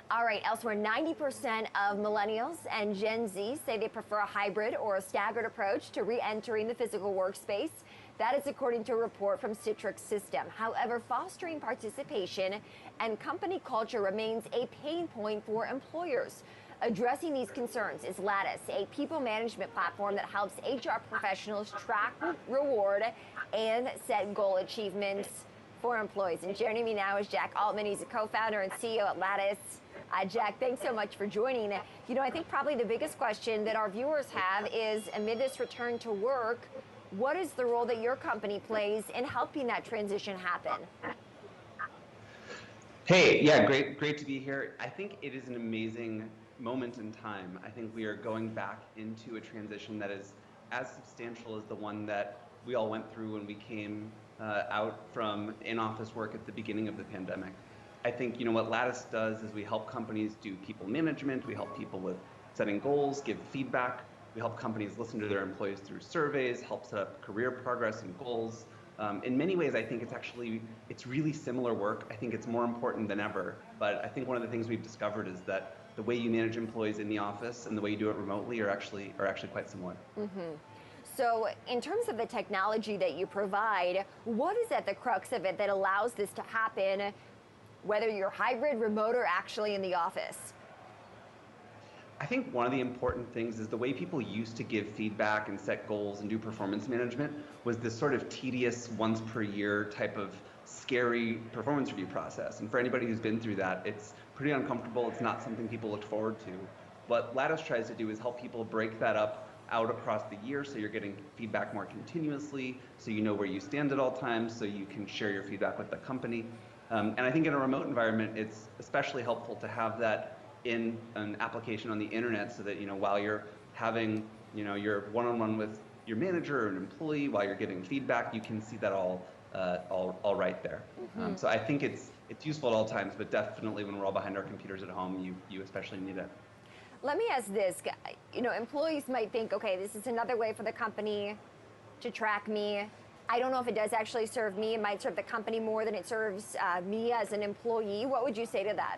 All right, elsewhere, 90% of millennials and Gen Z say they prefer a hybrid or a staggered approach to re-entering the physical workspace. That is according to a report from Citrix System. However, fostering participation and company culture remains a pain point for employers. Addressing these concerns is Lattice, a people management platform that helps HR professionals track, reward, and set goal achievements for employees. And joining me now is Jack Altman. He's a co-founder and CEO at Lattice. Jack, thanks so much for joining. You know, I think probably the biggest question that our viewers have is, amid this return to work, what is the role that your company plays in helping that transition happen? Hey, yeah, great to be here. I think it is an amazing moment in time. I think we are going back into a transition that is as substantial as the one that we all went through when we came out from in-office work at the beginning of the pandemic. I think, what Lattice does is we help companies do people management, we help people with setting goals, give feedback, we help companies listen to their employees through surveys, help set up career progress and goals. In many ways, I think it's really similar work. I think it's more important than ever. But I think one of the things we've discovered is that the way you manage employees in the office and the way you do it remotely are actually quite similar. Mm-hmm. So in terms of the technology that you provide, what is at the crux of it that allows this to happen, whether you're hybrid, remote, or actually in the office? I think one of the important things is the way people used to give feedback and set goals and do performance management was this sort of tedious, once per year type of scary performance review process. And for anybody who's been through that, it's pretty uncomfortable. It's not something people look forward to. What Lattice tries to do is help people break that up out across the year, so you're getting feedback more continuously, so you know where you stand at all times, so you can share your feedback with the company. And I think in a remote environment, it's especially helpful to have that in an application on the internet, so that while you're having your one-on-one with your manager or an employee, while you're giving feedback, you can see that all right there. Mm-hmm. So I think it's useful at all times, but definitely when we're all behind our computers at home, you especially need it. Let me ask this, employees might think, okay, this is another way for the company to track me. I don't know if it does actually serve me. It might serve the company more than it serves me as an employee. What would you say to that?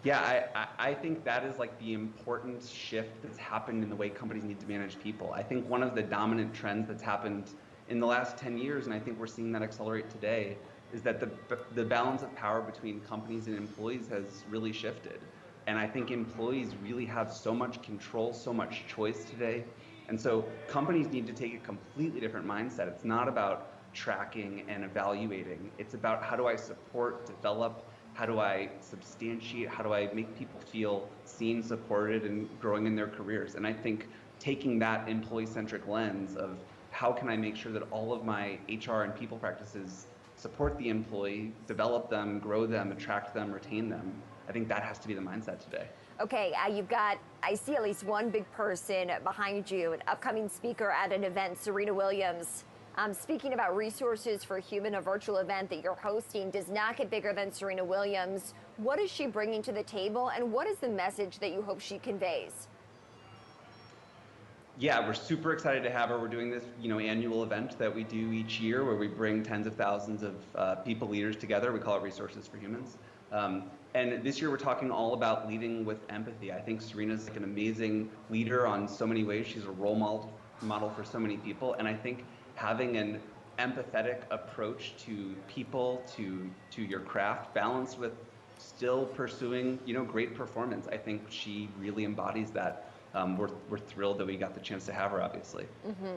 Yeah, I think that is like the important shift that's happened in the way companies need to manage people. I think one of the dominant trends that's happened in the last 10 years, and I think we're seeing that accelerate today, is that the balance of power between companies and employees has really shifted. And I think employees really have so much control, so much choice today. And so companies need to take a completely different mindset. It's not about tracking and evaluating. It's about, how do I support, develop, how do I substantiate, how do I make people feel seen, supported, and growing in their careers? And I think taking that employee-centric lens of how can I make sure that all of my HR and people practices support the employee, develop them, grow them, attract them, retain them, I think that has to be the mindset today. Okay, I see at least one big person behind you, an upcoming speaker at an event, Serena Williams. Speaking about resources for human, a virtual event that you're hosting does not get bigger than Serena Williams. What is she bringing to the table, and what is the message that you hope she conveys? Yeah, we're super excited to have her. We're doing this, annual event that we do each year where we bring tens of thousands of people leaders together. We call it Resources for Humans. And this year we're talking all about leading with empathy. I think Serena's like an amazing leader on so many ways. She's a role model for so many people. And I think having an empathetic approach to people, to your craft, balanced with still pursuing, great performance, I think she really embodies that. We're thrilled that we got the chance to have her, obviously. Mm-hmm.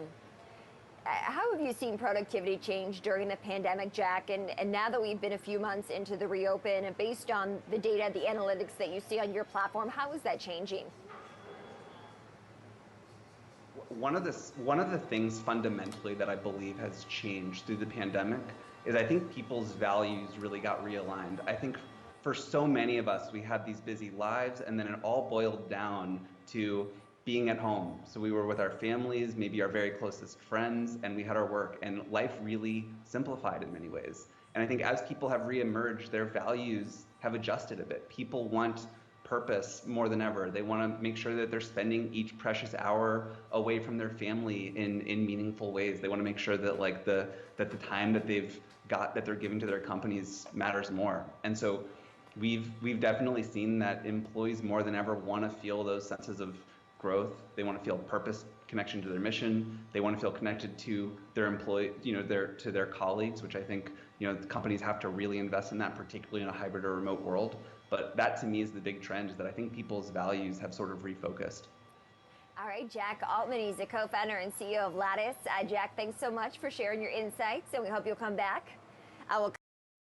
How have you seen productivity change during the pandemic, Jack? And now that we've been a few months into the reopen, and based on the data, the analytics that you see on your platform, how is that changing? One of the things fundamentally that I believe has changed through the pandemic is I think people's values really got realigned. I think for so many of us, we had these busy lives, and then it all boiled down to being at home. So we were with our families, maybe our very closest friends, and we had our work, and life really simplified in many ways. And I think as people have reemerged, their values have adjusted a bit. People want purpose more than ever. They want to make sure that they're spending each precious hour away from their family in meaningful ways. They want to make sure that that the time that they're giving to their companies matters more. And so we've definitely seen that employees more than ever want to feel those senses of growth. They want to feel purpose, connection to their mission. They want to feel connected to their employee, to their colleagues, which I think, the companies have to really invest in that, particularly in a hybrid or remote world. But that to me is the big trend, is that I think people's values have sort of refocused. All right, Jack Altman, he's the co-founder and CEO of Lattice. Jack, thanks so much for sharing your insights, and we hope you'll come back. We'll